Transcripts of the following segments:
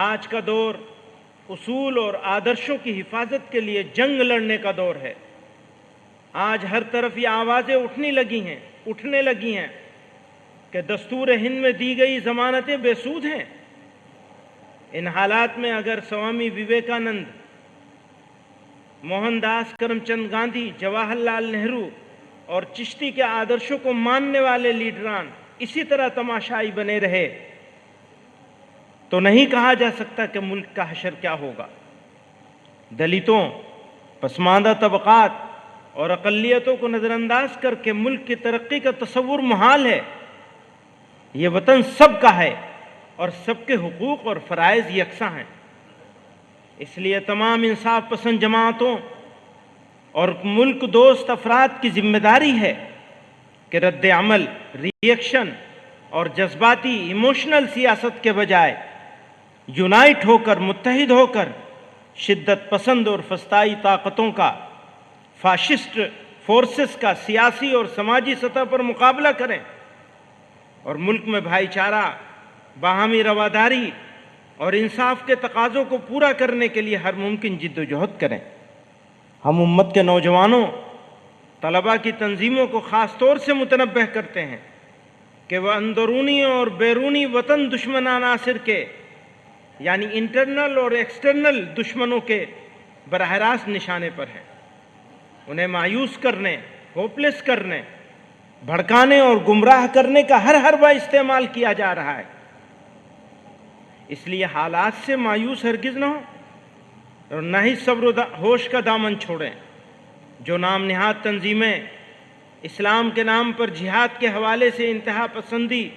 آج کا دور اصول اور آدرشوں کی حفاظت کے لیے جنگ لڑنے کا دور ہے۔ آج ہر طرف یہ آوازیں اٹھنے لگی ہیں کہ دستور ہند میں دی گئی ضمانتیں بے سود ہیں۔ ان حالات میں اگر سوامی وویکانند، موہن داس کرم چند گاندھی، جواہر لال نہرو اور چشتی کے آدرشوں کو ماننے والے لیڈران اسی طرح تماشائی بنے رہے تو نہیں کہا جا سکتا کہ ملک کا حشر کیا ہوگا۔ دلتوں، پسماندہ طبقات اور اقلیتوں کو نظر انداز کر کے ملک کی ترقی کا تصور محال ہے۔ یہ وطن سب کا ہے اور سب کے حقوق اور فرائض یکساں ہیں۔ اس لیے تمام انصاف پسند جماعتوں اور ملک دوست افراد کی ذمہ داری ہے کہ رد عمل، ری ایکشن اور جذباتی ایموشنل سیاست کے بجائے یونائٹ ہو کر، متحد ہو کر شدت پسند اور فسطائی طاقتوں کا، فاشسٹ فورسز کا سیاسی اور سماجی سطح پر مقابلہ کریں اور ملک میں بھائی چارہ، باہمی رواداری اور انصاف کے تقاضوں کو پورا کرنے کے لیے ہر ممکن جد و جہد کریں۔ ہم امت کے نوجوانوں، طلباء کی تنظیموں کو خاص طور سے متنبہ کرتے ہیں کہ وہ اندرونی اور بیرونی وطن دشمن عناصر کے، یعنی انٹرنل اور ایکسٹرنل دشمنوں کے براہ راست نشانے پر ہیں۔ انہیں مایوس کرنے، ہوپلیس کرنے، بھڑکانے اور گمراہ کرنے کا ہر حربہ استعمال کیا جا رہا ہے۔ اس لیے حالات سے مایوس ہرگز نہ ہوں اور نہ ہی صبر و ہوش کا دامن چھوڑیں۔ جو نام نہاد تنظیمیں اسلام کے نام پر جہاد کے حوالے سے انتہا پسندی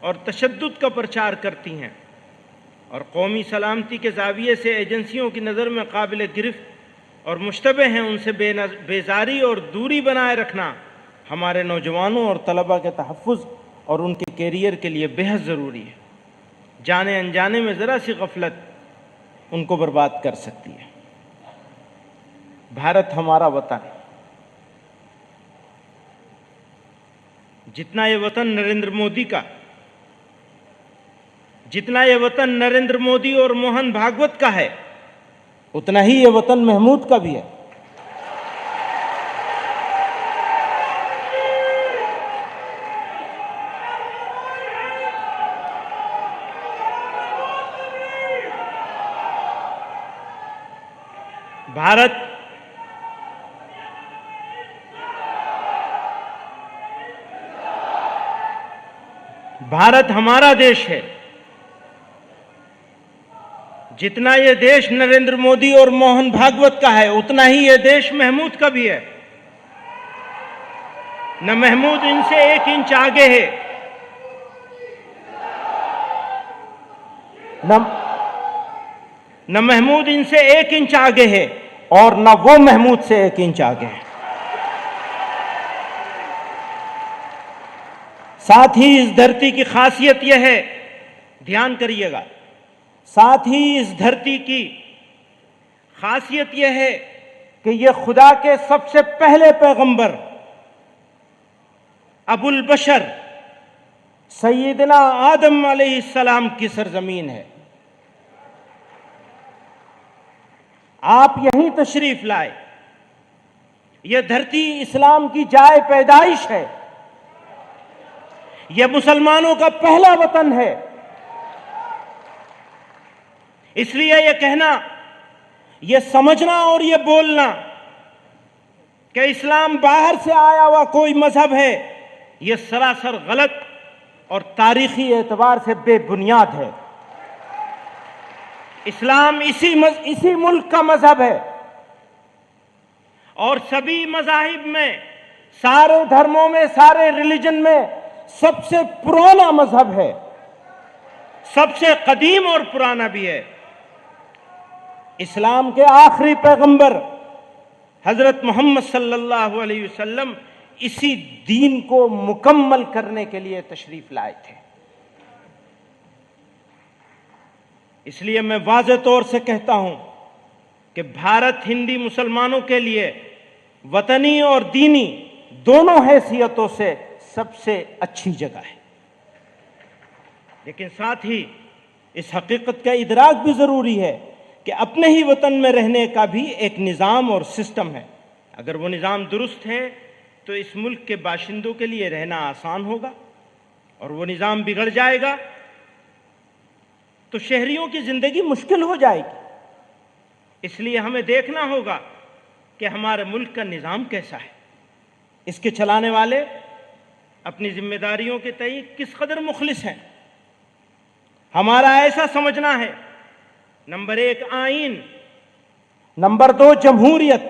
اور تشدد کا پرچار کرتی ہیں اور قومی سلامتی کے زاویے سے ایجنسیوں کی نظر میں قابل گرفت اور مشتبہ ہیں، ان سے بیزاری اور دوری بنائے رکھنا ہمارے نوجوانوں اور طلباء کے تحفظ اور ان کے کیریئر کے لیے بہت ضروری ہے۔ جانے انجانے میں ذرا سی غفلت ان کو برباد کر سکتی ہے۔ بھارت ہمارا وطن، جتنا یہ وطن نریندر مودی اور موہن بھاگوت کا ہے، اتنا ہی یہ وطن محمود کا بھی ہے۔ بھارت ہمارا دیش ہے۔ جتنا یہ دیش نریندر مودی اور موہن بھاگوت کا ہے، اتنا ہی یہ دیش محمود کا بھی ہے۔ نہ محمود ان سے 1 انچ آگے ہے، نہ محمود ان سے 1 انچ آگے ہے اور نہ وہ محمود سے 1 انچ آگے ہے۔ ساتھ ہی اس دھرتی کی خاصیت یہ ہے، دھیان کریے گا، ساتھ ہی اس دھرتی کی خاصیت یہ ہے کہ یہ خدا کے سب سے پہلے پیغمبر ابو البشر سیدنا آدم علیہ السلام کی سرزمین ہے۔ آپ یہیں تشریف لائے۔ یہ دھرتی اسلام کی جائے پیدائش ہے، یہ مسلمانوں کا پہلا وطن ہے۔ اس لیے یہ کہنا، یہ سمجھنا اور یہ بولنا کہ اسلام باہر سے آیا ہوا کوئی مذہب ہے، یہ سراسر غلط اور تاریخی اعتبار سے بے بنیاد ہے۔ اسلام اسی ملک کا مذہب ہے اور سبھی مذاہب میں، سارے دھرموں میں، سارے ریلیجن میں سب سے پرانا مذہب ہے، سب سے قدیم اور پرانا بھی ہے۔ اسلام کے آخری پیغمبر حضرت محمد صلی اللہ علیہ وسلم اسی دین کو مکمل کرنے کے لیے تشریف لائے تھے۔ اس لیے میں واضح طور سے کہتا ہوں کہ بھارت ہندی مسلمانوں کے لیے وطنی اور دینی دونوں حیثیتوں سے سب سے اچھی جگہ ہے، لیکن ساتھ ہی اس حقیقت کا ادراک بھی ضروری ہے کہ اپنے ہی وطن میں رہنے کا بھی ایک نظام اور سسٹم ہے. اگر وہ نظام درست ہے تو اس ملک کے باشندوں کے لیے رہنا آسان ہوگا، اور وہ نظام بگڑ جائے گا تو شہریوں کی زندگی مشکل ہو جائے گی. اس لیے ہمیں دیکھنا ہوگا کہ ہمارے ملک کا نظام کیسا ہے، اس کے چلانے والے اپنی ذمہ داریوں کے تئیں کس قدر مخلص ہیں. ہمارا ایسا سمجھنا ہے، نمبر 1 آئین، نمبر 2 جمہوریت.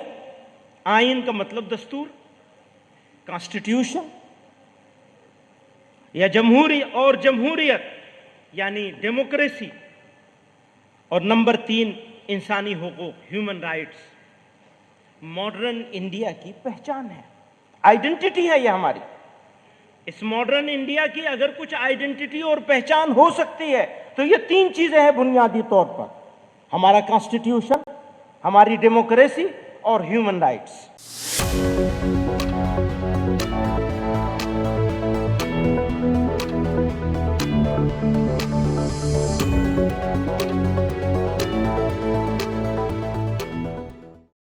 آئین کا مطلب دستور، کانسٹیٹیوشن، یا جمہوریت یعنی ڈیموکریسی. اور نمبر 3 انسانی حقوق، ہیومن رائٹس. ماڈرن انڈیا کی پہچان ہے، آئیڈینٹی ہے یہ ہماری. اس ماڈرن انڈیا کی اگر کچھ آئیڈینٹی اور پہچان ہو سکتی ہے تو یہ 3 چیزیں ہیں بنیادی طور پر: ہمارا کانسٹیٹیوشن، ہماری ڈیموکریسی اور ہیومن رائٹس.